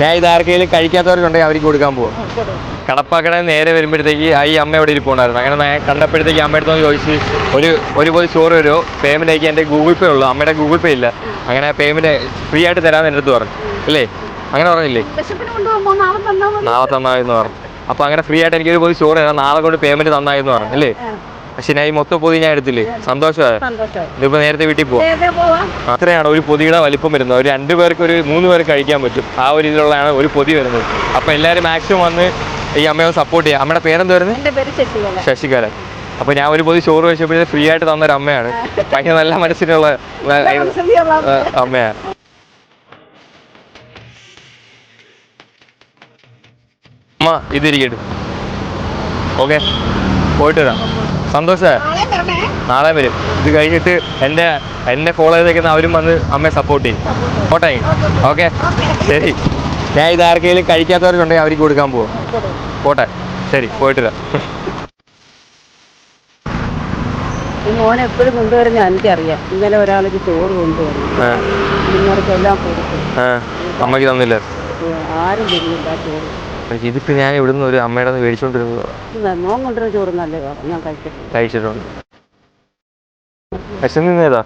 ഞാൻ ഇത് ആർക്കെങ്കിലും കഴിക്കാത്തവർക്കുണ്ടെങ്കിൽ അവർക്ക് കൊടുക്കാൻ പോകും. കടപ്പാക്കട നേരെ വരുമ്പോഴത്തേക്ക് ഈ അമ്മ ഇവിടെ ഇരിപ്പുണ്ടായിരുന്നു. അങ്ങനെ ഞാൻ കണ്ടപ്പോഴത്തേക്ക് അമ്മ അടുത്ത് ചോദിച്ച് ഒരു പൊതി ചോറ് വരുമോ, പേയ്മെൻ്റ് അയക്കാൻ എൻ്റെ ഗൂഗിൾ പേ ഉള്ളൂ, അമ്മയുടെ ഗൂഗിൾ പേ ഇല്ല, അങ്ങനെ പേയ്മെൻറ്റ് ഫ്രീ ആയിട്ട് തരാമെന്ന് എൻ്റെ അടുത്ത് പറഞ്ഞു. അല്ലേ, അങ്ങനെ പറഞ്ഞില്ലേ? നാളെ തന്നായെന്ന് പറഞ്ഞു. അപ്പോൾ അങ്ങനെ ഫ്രീ ആയിട്ട് എനിക്കൊരു പൊതി ചോറ് തരാം, നാളെ കൊണ്ട് പേയ്മെൻറ്റ് തന്നായെന്ന് പറഞ്ഞു അല്ലേ? പക്ഷെ ഞാൻ ഈ മൊത്തം പൊതി ഞാൻ എടുത്തില്ലേ, സന്തോഷമായി. ഇതിപ്പോൾ നേരത്തെ വീട്ടിൽ പോവാം. അത്രയാണ് ഒരു പൊതിയുടെ വലിപ്പം വരുന്നത്. ഒരു 2 പേർക്ക് 3 പേർക്ക് കഴിക്കാൻ പറ്റും. ആ ഒരു ഇതിലുള്ളതാണ് ഒരു പൊതി വരുന്നത്. അപ്പോൾ എല്ലാവരും മാക്സിമം വന്ന് ഈ അമ്മയെ സപ്പോർട്ട് ചെയ്യുക. അമ്മയുടെ പേരെന്ത് വരുന്നത്? ശശികല. അപ്പോൾ ഞാൻ ഒരു പൊതി ചോറ് കഴിച്ചപ്പോഴേ ഫ്രീ ആയിട്ട് തന്നൊരു അമ്മയാണ്. ഭയങ്കര നല്ല മനസ്സിനുള്ള അമ്മയാണ്. അമ്മ ഇതിരിക്കട്ടെ. ഓക്കെ, പോയിട്ട് വരാം. സന്തോഷമായി. നാളെ വരും. ഇത് കഴിഞ്ഞിട്ട് എന്നെ ഫോളോ ചെയ്തേക്കുന്ന അവരും വന്ന് അമ്മയെ സപ്പോർട്ട് ചെയ്യും. ഓട്ടെ. ഓക്കെ, ശരി. ഞാൻ ഇത് ആർക്കെങ്കിലും കഴിക്കാത്തവർക്കുണ്ടെങ്കിൽ അവർക്ക് കൊടുക്കാൻ പോവാം. പോട്ടെ, ശരി, പോയിട്ട് വരാം. മോനെ എപ്പോഴും കൊണ്ടുവരുന്ന എനിക്കറിയാം. ഇന്നലെ ഒരാൾക്ക് ചോറ് കൊണ്ടുവരും, നിങ്ങൾക്കെല്ലാം കൊടുക്കും. അമ്മയ്ക്ക് തന്നില്ല, ആരും തരുന്നില്ല ചോറ്. ഇതിപ്പോൾ ഞാൻ ഇവിടുന്ന് ഒരു അമ്മയുടെ മേടിച്ചോണ്ടിരുന്നത്. മോൻ കൊണ്ടുവരുന്ന ചോറ് നല്ലതാണ്, ഞാൻ കഴിച്ചിട്ടുണ്ട്. വിശന്നിന്നേതാ?